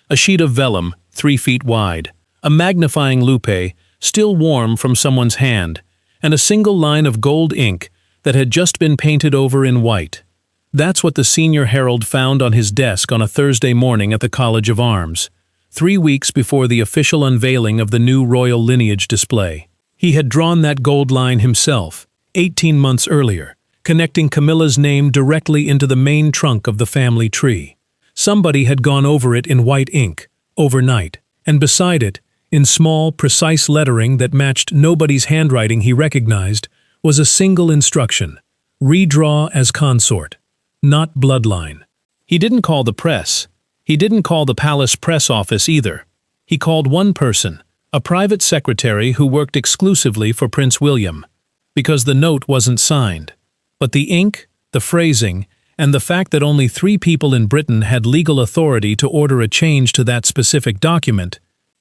a sheet of vellum 3 feet wide, a magnifying loupe still warm from someone's hand, and a single line of gold ink that had just been painted over in white. That's what the senior herald found on his desk on a Thursday morning at the College of Arms, 3 weeks before the official unveiling of the new royal lineage display. He had drawn that gold line himself, 18 months earlier, connecting Camilla's name directly into the main trunk of the family tree. Somebody had gone over it in white ink, overnight, and beside it, in small, precise lettering that matched nobody's handwriting he recognized, was a single instruction: redraw as consort, not bloodline. He didn't call the press. He didn't call the palace press office either. He called one person, a private secretary who worked exclusively for Prince William, because the note wasn't signed. But the ink, the phrasing, and the fact that only 3 people in Britain had legal authority to order a change to that specific document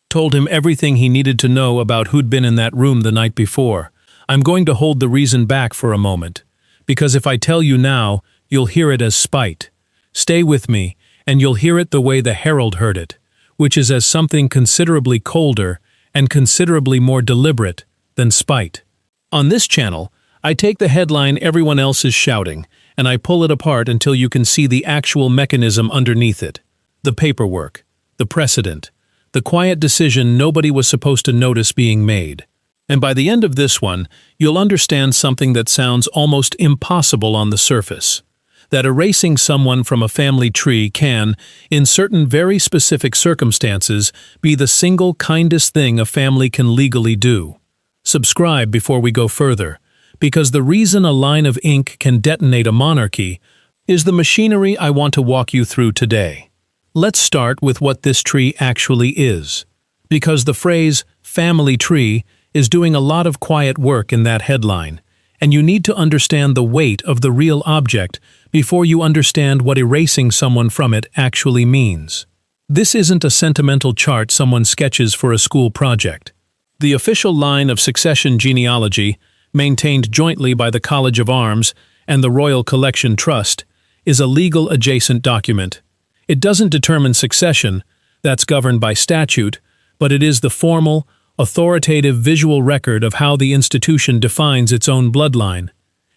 told him everything he needed to know about who'd been in that room the night before. I'm going to hold the reason back for a moment, because if I tell you now, you'll hear it as spite. Stay with me, and you'll hear it the way the Herald heard it, which is as something considerably colder and considerably more deliberate than spite. On this channel, I take the headline everyone else is shouting, and I pull it apart until you can see the actual mechanism underneath it. The paperwork, the precedent, the quiet decision nobody was supposed to notice being made. And by the end of this one, you'll understand something that sounds almost impossible on the surface. That erasing someone from a family tree can, in certain very specific circumstances, be the single kindest thing a family can legally do. Subscribe before we go further, because the reason a line of ink can detonate a monarchy is the machinery I want to walk you through today. Let's start with what this tree actually is, because the phrase family tree is doing a lot of quiet work in that headline, and you need to understand the weight of the real object before you understand what erasing someone from it actually means. This isn't a sentimental chart someone sketches for a school project. The official line of succession genealogy, maintained jointly by the College of Arms and the Royal Collection Trust, is a legal adjacent document. It doesn't determine succession, that's governed by statute, but it is the formal, authoritative visual record of how the institution defines its own bloodline,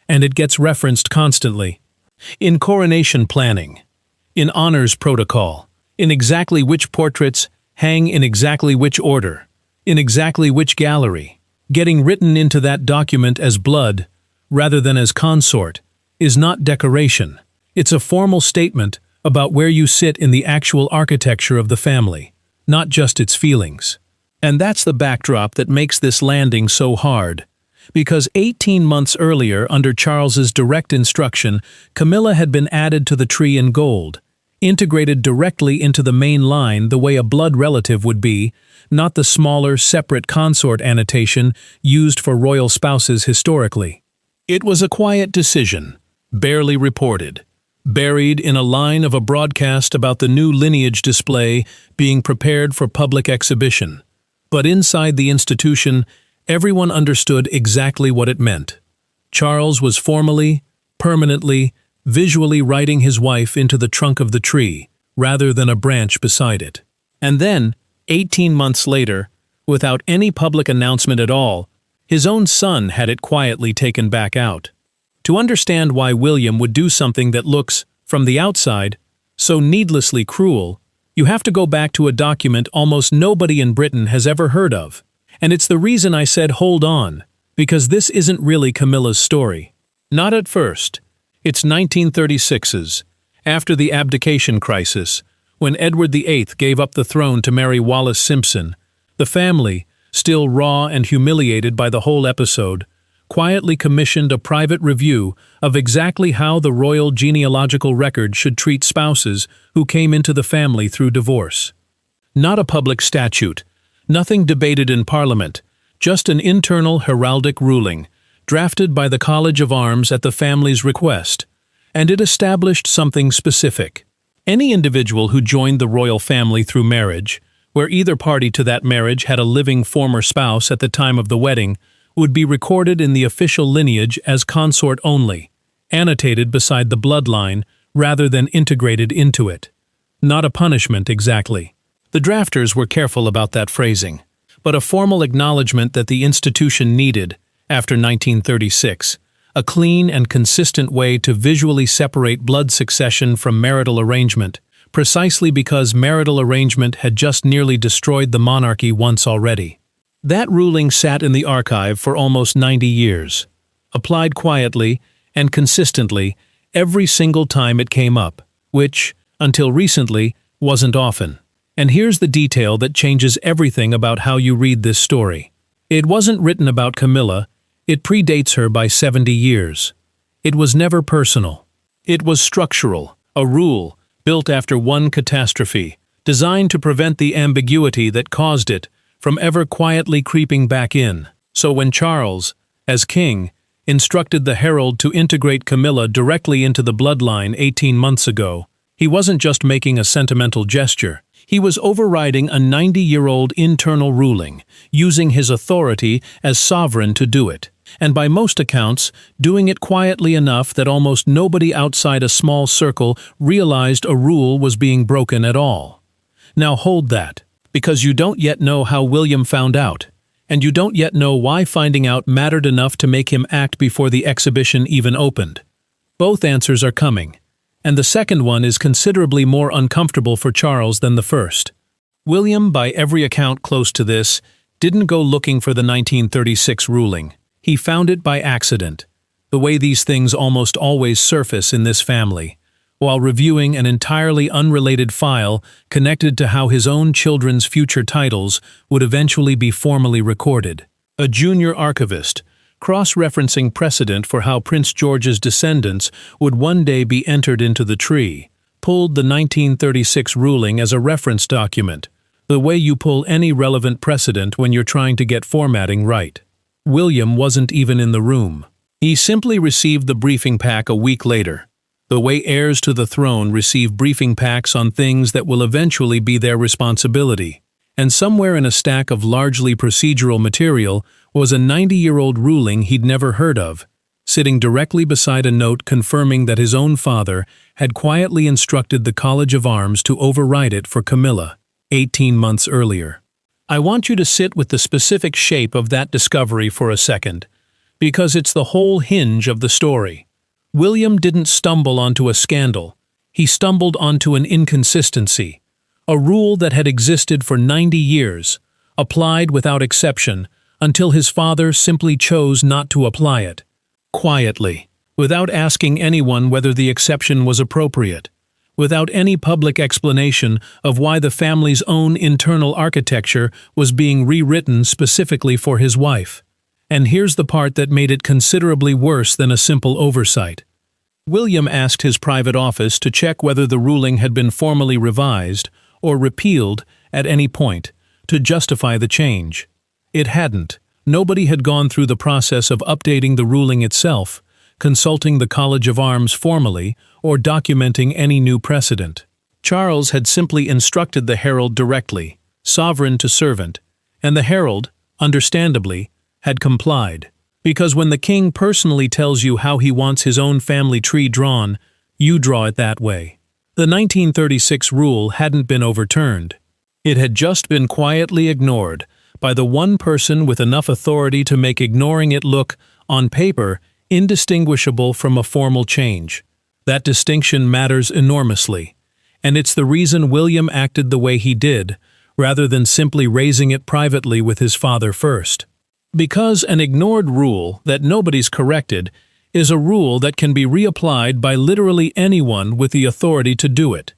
and it gets referenced constantly. In coronation planning, in honors protocol, in exactly which portraits hang in exactly which order, in exactly which gallery. Getting written into that document as blood, rather than as consort, is not decoration. It's a formal statement about where you sit in the actual architecture of the family, not just its feelings. And that's the backdrop that makes this landing so hard. Because 18 months earlier, under Charles's direct instruction, Camilla had been added to the tree in gold, integrated directly into the main line the way a blood relative would be, not the smaller, separate consort annotation used for royal spouses historically. It was a quiet decision, barely reported, buried in a line of a broadcast about the new lineage display being prepared for public exhibition. But inside the institution, everyone understood exactly what it meant. Charles was formally, permanently, visually writing his wife into the trunk of the tree, rather than a branch beside it. And then, 18 months later, without any public announcement at all, his own son had it quietly taken back out. To understand why William would do something that looks, from the outside, so needlessly cruel, you have to go back to a document almost nobody in Britain has ever heard of. And it's the reason I said hold on, because this isn't really Camilla's story. Not at first. It's 1936's, after the abdication crisis, when Edward VIII gave up the throne to marry Wallis Simpson. The family, still raw and humiliated by the whole episode, quietly commissioned a private review of exactly how the royal genealogical record should treat spouses who came into the family through divorce. Not a public statute, nothing debated in Parliament, just an internal heraldic ruling, drafted by the College of Arms at the family's request, and it established something specific. Any individual who joined the royal family through marriage, where either party to that marriage had a living former spouse at the time of the wedding, would be recorded in the official lineage as consort only, annotated beside the bloodline rather than integrated into it. Not a punishment exactly, The drafters were careful about that phrasing, but a formal acknowledgement that the institution needed, after 1936, a clean and consistent way to visually separate blood succession from marital arrangement, precisely because marital arrangement had just nearly destroyed the monarchy once already. That ruling sat in the archive for almost 90 years, applied quietly and consistently every single time it came up, which, until recently, wasn't often. And here's the detail that changes everything about how you read this story. It wasn't written about Camilla. It predates her by 70 years. It was never personal. It was structural, a rule built after one catastrophe, designed to prevent the ambiguity that caused it from ever quietly creeping back in. So when Charles, as king, instructed the herald to integrate Camilla directly into the bloodline 18 months ago, he wasn't just making a sentimental gesture. He was overriding a 90-year-old internal ruling, using his authority as sovereign to do it, and by most accounts, doing it quietly enough that almost nobody outside a small circle realized a rule was being broken at all. Now hold that, because you don't yet know how William found out, and you don't yet know why finding out mattered enough to make him act before the exhibition even opened. Both answers are coming, and the second one is considerably more uncomfortable for Charles than the first. William, by every account close to this, didn't go looking for the 1936 ruling. He found it by accident, the way these things almost always surface in this family, while reviewing an entirely unrelated file connected to how his own children's future titles would eventually be formally recorded. A junior archivist, cross-referencing precedent for how Prince George's descendants would one day be entered into the tree, pulled the 1936 ruling as a reference document, the way you pull any relevant precedent when you're trying to get formatting right. William wasn't even in the room. He simply received the briefing pack a week later, the way heirs to the throne receive briefing packs on things that will eventually be their responsibility. And somewhere in a stack of largely procedural material was a 90-year-old ruling he'd never heard of, sitting directly beside a note confirming that his own father had quietly instructed the College of Arms to override it for Camilla, 18 months earlier. I want you to sit with the specific shape of that discovery for a second, because it's the whole hinge of the story. William didn't stumble onto a scandal. He stumbled onto an inconsistency, a rule that had existed for 90 years, applied without exception, until his father simply chose not to apply it. Quietly, without asking anyone whether the exception was appropriate, without any public explanation of why the family's own internal architecture was being rewritten specifically for his wife. And here's the part that made it considerably worse than a simple oversight. William asked his private office to check whether the ruling had been formally revised or repealed at any point to justify the change. It hadn't. Nobody had gone through the process of updating the ruling itself, consulting the College of Arms formally, or documenting any new precedent. Charles had simply instructed the herald directly, sovereign to servant, and the herald, understandably, had complied. Because when the king personally tells you how he wants his own family tree drawn, you draw it that way. The 1936 rule hadn't been overturned. It had just been quietly ignored by the one person with enough authority to make ignoring it look, on paper, indistinguishable from a formal change. That distinction matters enormously, and it's the reason William acted the way he did, rather than simply raising it privately with his father first. Because an ignored rule that nobody's corrected is a rule that can be reapplied by literally anyone with the authority to do it.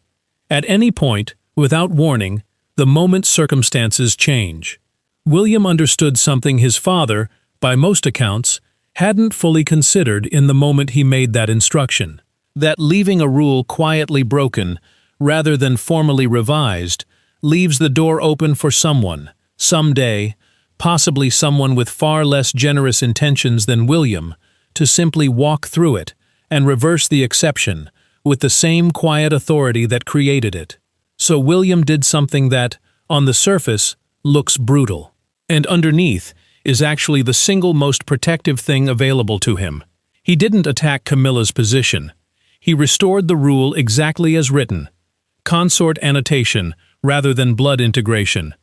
At any point, without warning, the moment circumstances change. William understood something his father, by most accounts, hadn't fully considered in the moment he made that instruction. That leaving a rule quietly broken, rather than formally revised, leaves the door open for someone, someday, possibly someone with far less generous intentions than William, to simply walk through it and reverse the exception with the same quiet authority that created it. So William did something that, on the surface, looks brutal, and underneath is actually the single most protective thing available to him. He didn't attack Camilla's position. He restored the rule exactly as written. Consort annotation, rather than blood integration,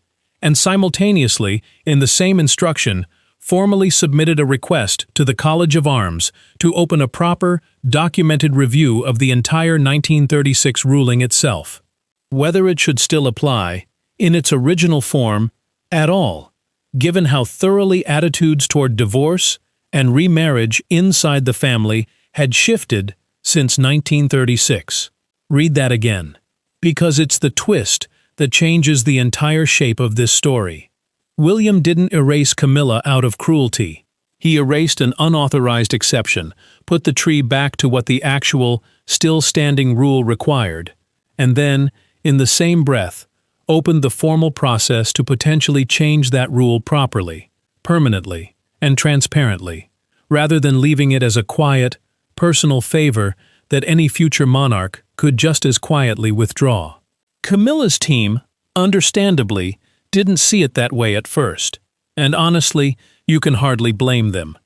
and simultaneously, in the same instruction, formally submitted a request to the College of Arms to open a proper, documented review of the entire 1936 ruling itself. Whether it should still apply, in its original form, at all, given how thoroughly attitudes toward divorce and remarriage inside the family had shifted since 1936. Read that again, because it's the twist that changes the entire shape of this story. William didn't erase Camilla out of cruelty. He erased an unauthorized exception, put the tree back to what the actual, still-standing rule required, and then, in the same breath, opened the formal process to potentially change that rule properly, permanently, and transparently, rather than leaving it as a quiet, personal favor that any future monarch could just as quietly withdraw. Camilla's team, understandably, didn't see it that way at first, and honestly, you can hardly blame them.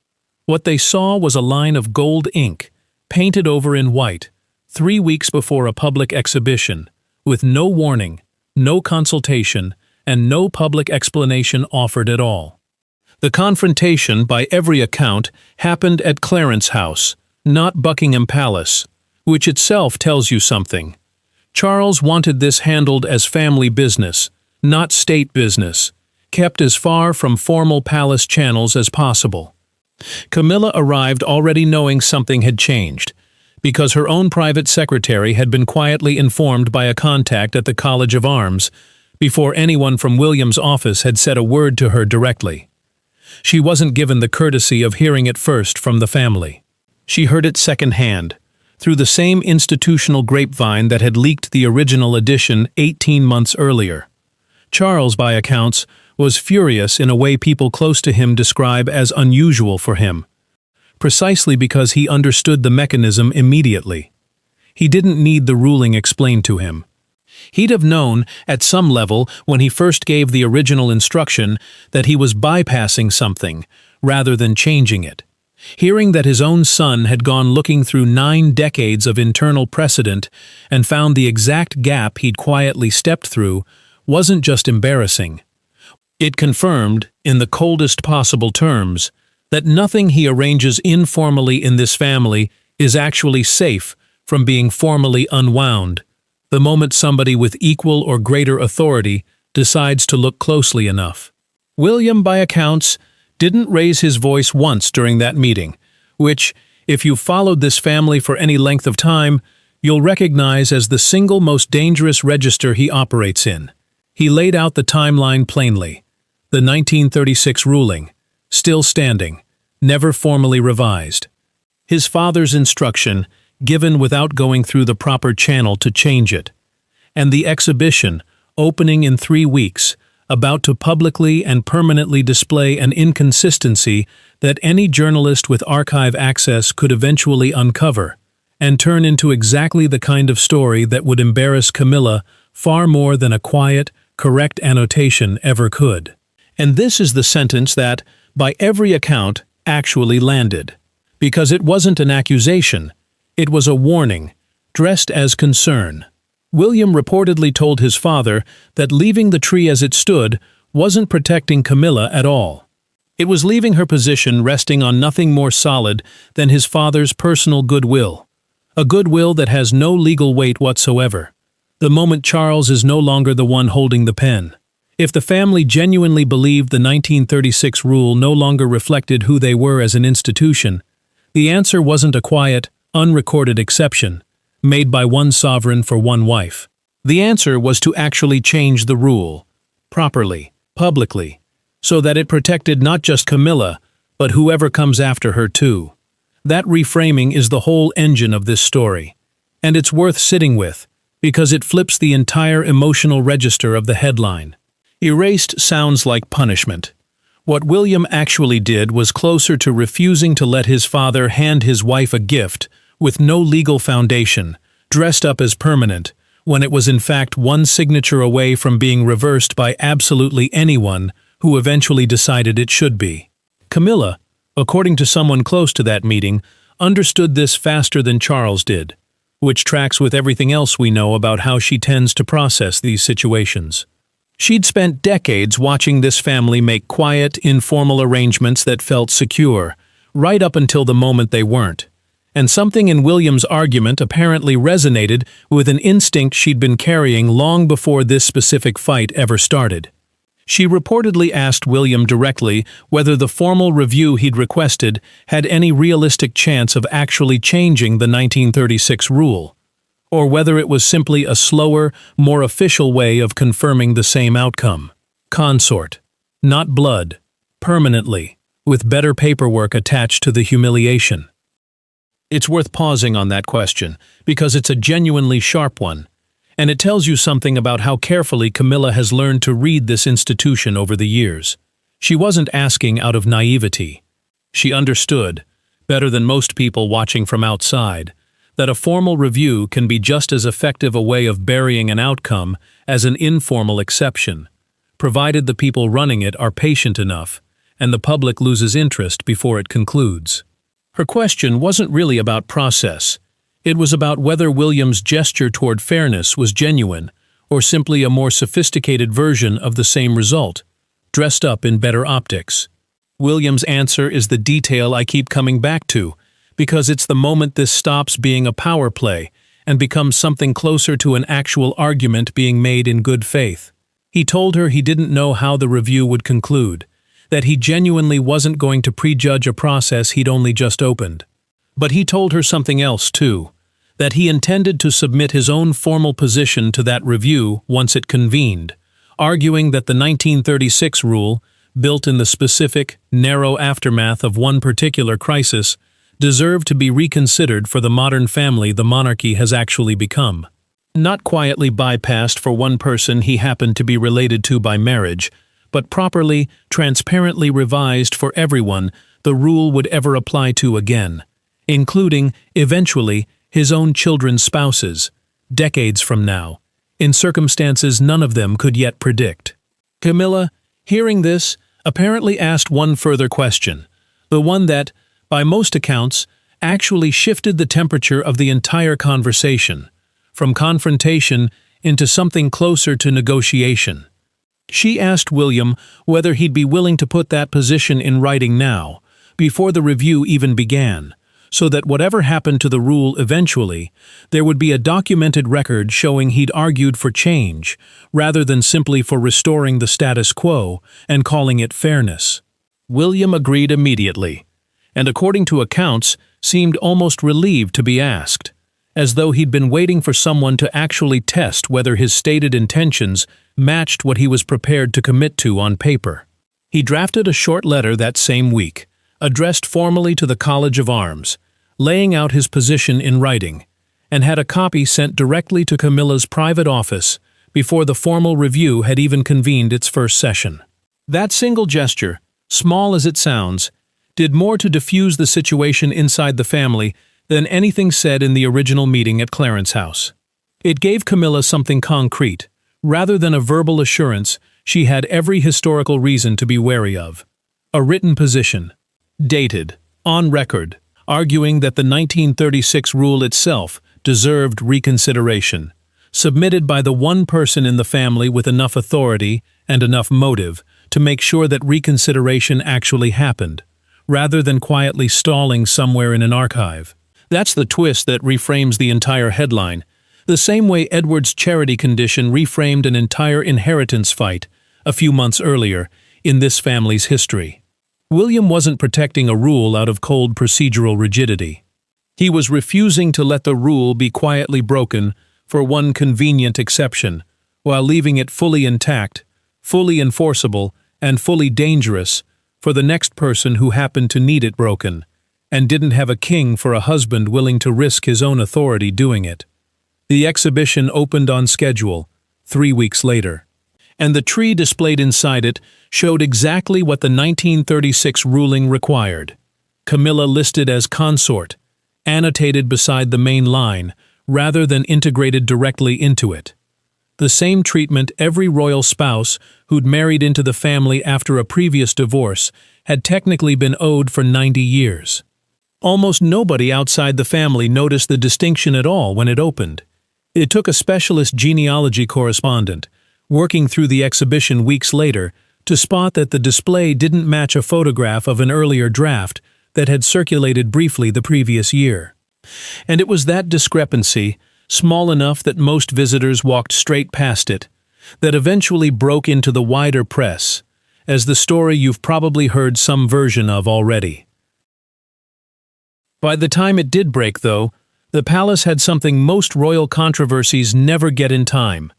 What they saw was a line of gold ink, painted over in white, 3 weeks before a public exhibition, with no warning, no consultation, and no public explanation offered at all. The confrontation, by every account, happened at Clarence House, not Buckingham Palace, which itself tells you something. Charles wanted this handled as family business, not state business, kept as far from formal palace channels as possible. Camilla arrived already knowing something had changed, because her own private secretary had been quietly informed by a contact at the College of Arms before anyone from William's office had said a word to her directly. She wasn't given the courtesy of hearing it first from the family. She heard it secondhand, through the same institutional grapevine that had leaked the original edition 18 months earlier. Charles, by accounts, was furious in a way people close to him describe as unusual for him, precisely because he understood the mechanism immediately. He didn't need the ruling explained to him. He'd have known, at some level, when he first gave the original instruction, that he was bypassing something, rather than changing it. Hearing that his own son had gone looking through 9 decades of internal precedent and found the exact gap he'd quietly stepped through wasn't just embarrassing. It confirmed, in the coldest possible terms, that nothing he arranges informally in this family is actually safe from being formally unwound, the moment somebody with equal or greater authority decides to look closely enough. William, by accounts, didn't raise his voice once during that meeting, which, if you've followed this family for any length of time, you'll recognize as the single most dangerous register he operates in. He laid out the timeline plainly. The 1936 ruling, still standing, never formally revised. His father's instruction, given without going through the proper channel to change it. And the exhibition, opening in 3 weeks, about to publicly and permanently display an inconsistency that any journalist with archive access could eventually uncover, and turn into exactly the kind of story that would embarrass Camilla far more than a quiet, correct annotation ever could. And this is the sentence that, by every account, actually landed. Because it wasn't an accusation, it was a warning, dressed as concern. William reportedly told his father that leaving the tree as it stood wasn't protecting Camilla at all. It was leaving her position resting on nothing more solid than his father's personal goodwill, a goodwill that has no legal weight whatsoever, the moment Charles is no longer the one holding the pen. If the family genuinely believed the 1936 rule no longer reflected who they were as an institution, the answer wasn't a quiet, unrecorded exception, made by one sovereign for one wife. The answer was to actually change the rule, properly, publicly, so that it protected not just Camilla, but whoever comes after her too. That reframing is the whole engine of this story, and it's worth sitting with, because it flips the entire emotional register of the headline. Erased sounds like punishment. What William actually did was closer to refusing to let his father hand his wife a gift with no legal foundation, dressed up as permanent, when it was in fact one signature away from being reversed by absolutely anyone who eventually decided it should be. Camilla, according to someone close to that meeting, understood this faster than Charles did. which tracks with everything else we know about how she tends to process these situations. She'd spent decades watching this family make quiet, informal arrangements that felt secure, right up until the moment they weren't. And something in William's argument apparently resonated with an instinct she'd been carrying long before this specific fight ever started. She reportedly asked William directly whether the formal review he'd requested had any realistic chance of actually changing the 1936 rule, or whether it was simply a slower, more official way of confirming the same outcome. Consort. Not blood. Permanently. With better paperwork attached to the humiliation. It's worth pausing on that question, because it's a genuinely sharp one, and it tells you something about how carefully Camilla has learned to read this institution over the years. She wasn't asking out of naivety. She understood, better than most people watching from outside, that a formal review can be just as effective a way of burying an outcome as an informal exception, provided the people running it are patient enough and the public loses interest before it concludes. Her question wasn't really about process. It was about whether William's gesture toward fairness was genuine or simply a more sophisticated version of the same result, dressed up in better optics. William's answer is the detail I keep coming back to, because it's the moment this stops being a power play and becomes something closer to an actual argument being made in good faith. He told her he didn't know how the review would conclude, that he genuinely wasn't going to prejudge a process he'd only just opened. But he told her something else, too, that he intended to submit his own formal position to that review once it convened, arguing that the 1936 rule, built in the specific, narrow aftermath of one particular crisis, deserved to be reconsidered for the modern family the monarchy has actually become. Not quietly bypassed for one person he happened to be related to by marriage, but properly, transparently revised for everyone the rule would ever apply to again, including, eventually, his own children's spouses, decades from now, in circumstances none of them could yet predict. Camilla, hearing this, apparently asked one further question, the one that, by most accounts, actually shifted the temperature of the entire conversation, from confrontation into something closer to negotiation. She asked William whether he'd be willing to put that position in writing now, before the review even began, so that whatever happened to the rule eventually, there would be a documented record showing he'd argued for change, rather than simply for restoring the status quo and calling it fairness. William agreed immediately, and according to accounts, seemed almost relieved to be asked, as though he'd been waiting for someone to actually test whether his stated intentions matched what he was prepared to commit to on paper. He drafted a short letter that same week, addressed formally to the College of Arms, laying out his position in writing, and had a copy sent directly to Camilla's private office before the formal review had even convened its first session. That single gesture, small as it sounds, did more to diffuse the situation inside the family than anything said in the original meeting at Clarence House. It gave Camilla something concrete, rather than a verbal assurance she had every historical reason to be wary of. A written position, dated, on record, arguing that the 1936 rule itself deserved reconsideration, submitted by the one person in the family with enough authority and enough motive to make sure that reconsideration actually happened, rather than quietly stalling somewhere in an archive. That's the twist that reframes the entire headline, the same way Edward's charity condition reframed an entire inheritance fight a few months earlier in this family's history. William wasn't protecting a rule out of cold procedural rigidity. He was refusing to let the rule be quietly broken for one convenient exception, while leaving it fully intact, fully enforceable, and fully dangerous for the next person who happened to need it broken, and didn't have a king for a husband willing to risk his own authority doing it. The exhibition opened on schedule, 3 weeks later, and the tree displayed inside it showed exactly what the 1936 ruling required. Camilla listed as consort, annotated beside the main line, rather than integrated directly into it. The same treatment every royal spouse who'd married into the family after a previous divorce had technically been owed for 90 years. Almost nobody outside the family noticed the distinction at all when it opened. It took a specialist genealogy correspondent, working through the exhibition weeks later, to spot that the display didn't match a photograph of an earlier draft that had circulated briefly the previous year. And it was that discrepancy, small enough that most visitors walked straight past it, that eventually broke into the wider press, as the story you've probably heard some version of already. By the time it did break, though, the palace had something most royal controversies never get in time.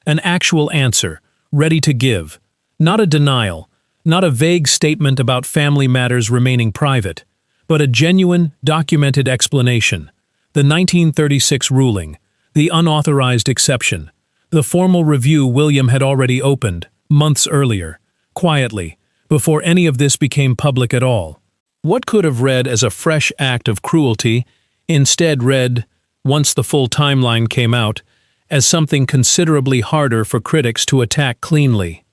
An actual answer, ready to give. Not a denial, not a vague statement about family matters remaining private, but a genuine, documented explanation. The 1936 ruling, the unauthorized exception, the formal review William had already opened, months earlier, quietly, before any of this became public at all. What could have read as a fresh act of cruelty instead read, once the full timeline came out, as something considerably harder for critics to attack cleanly.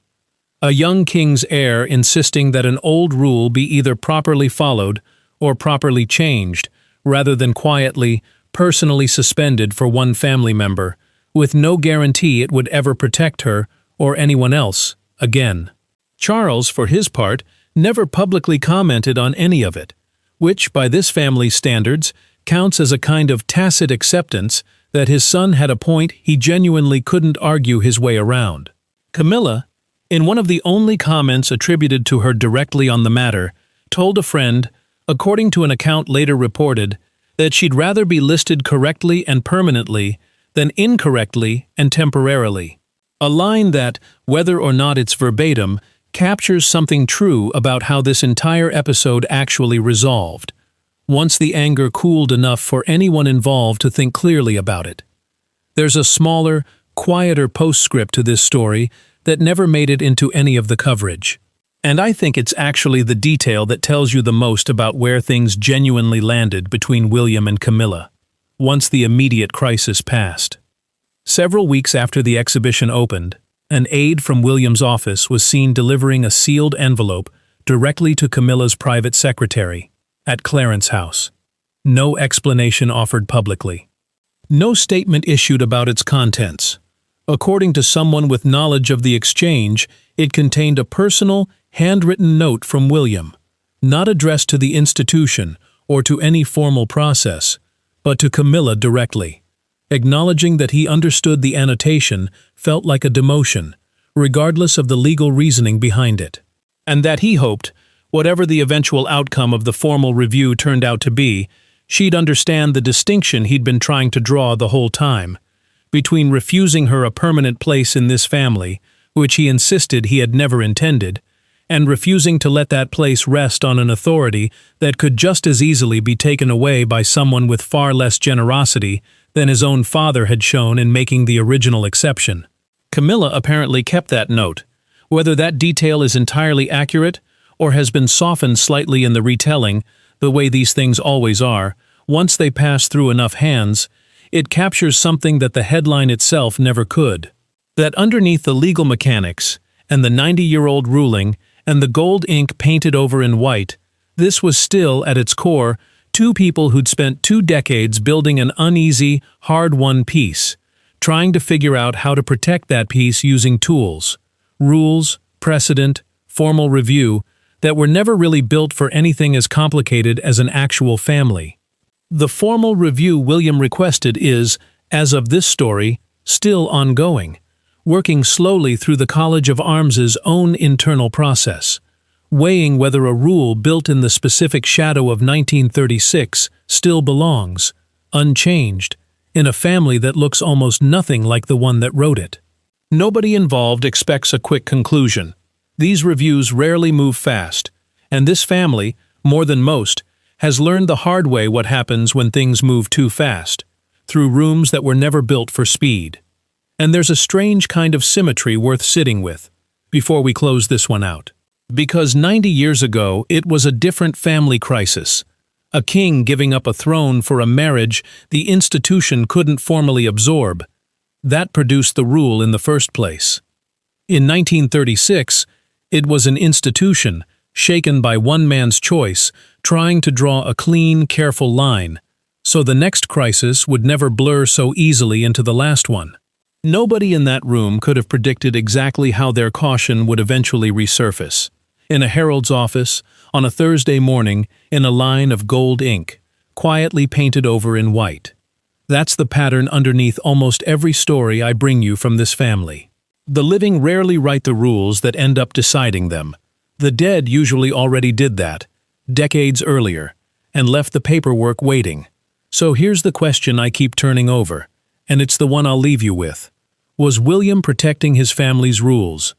A young king's heir insisting that an old rule be either properly followed or properly changed, rather than quietly, personally suspended for one family member, with no guarantee it would ever protect her or anyone else again. Charles, for his part, never publicly commented on any of it, which, by this family's standards, counts as a kind of tacit acceptance that his son had a point he genuinely couldn't argue his way around. Camilla, in one of the only comments attributed to her directly on the matter, told a friend, according to an account later reported, that she'd rather be listed correctly and permanently than incorrectly and temporarily. A line that, whether or not it's verbatim, captures something true about how this entire episode actually resolved, once the anger cooled enough for anyone involved to think clearly about it. There's a smaller, quieter postscript to this story that never made it into any of the coverage. And I think it's actually the detail that tells you the most about where things genuinely landed between William and Camilla, once the immediate crisis passed. Several weeks after the exhibition opened, an aide from William's office was seen delivering a sealed envelope directly to Camilla's private secretary, at Clarence House. No explanation offered publicly. No statement issued about its contents. According to someone with knowledge of the exchange, it contained a personal, handwritten note from William, not addressed to the institution or to any formal process, but to Camilla directly, acknowledging that he understood the annotation felt like a demotion, regardless of the legal reasoning behind it, and that he hoped, whatever the eventual outcome of the formal review turned out to be, she'd understand the distinction he'd been trying to draw the whole time, between refusing her a permanent place in this family, which he insisted he had never intended, and refusing to let that place rest on an authority that could just as easily be taken away by someone with far less generosity than his own father had shown in making the original exception. Camilla apparently kept that note. Whether that detail is entirely accurate or has been softened slightly in the retelling, the way these things always are, once they pass through enough hands, it captures something that the headline itself never could. That underneath the legal mechanics, and the 90-year-old ruling, and the gold ink painted over in white, this was still, at its core, two people who'd spent 2 decades building an uneasy, hard-won peace, trying to figure out how to protect that peace using tools, rules, precedent, formal review, that were never really built for anything as complicated as an actual family. The formal review William requested is, as of this story, still ongoing, working slowly through the College of Arms's own internal process, weighing whether a rule built in the specific shadow of 1936 still belongs, unchanged, in a family that looks almost nothing like the one that wrote it. Nobody involved expects a quick conclusion. These reviews rarely move fast, and this family, more than most, has learned the hard way what happens when things move too fast, through rooms that were never built for speed. And there's a strange kind of symmetry worth sitting with, before we close this one out. Because 90 years ago, it was a different family crisis. A king giving up a throne for a marriage the institution couldn't formally absorb. That produced the rule in the first place. In 1936, it was an institution, shaken by one man's choice, trying to draw a clean, careful line, so the next crisis would never blur so easily into the last one. Nobody in that room could have predicted exactly how their caution would eventually resurface. In a herald's office, on a Thursday morning, in a line of gold ink, quietly painted over in white. That's the pattern underneath almost every story I bring you from this family. The living rarely write the rules that end up deciding them. The dead usually already did that, decades earlier, and left the paperwork waiting. So here's the question I keep turning over, and it's the one I'll leave you with. Was William protecting his family's rules?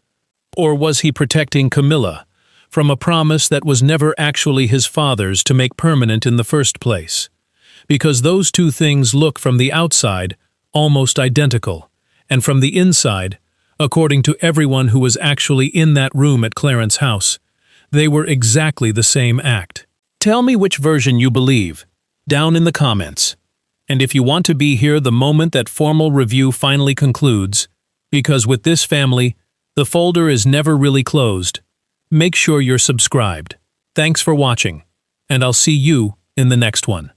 Or was he protecting Camilla from a promise that was never actually his father's to make permanent in the first place? Because those two things look from the outside almost identical, and from the inside, according to everyone who was actually in that room at Clarence's house, they were exactly the same act. Tell me which version you believe, down in the comments. And if you want to be here the moment that formal review finally concludes, because with this family, the folder is never really closed, make sure you're subscribed. Thanks for watching, and I'll see you in the next one.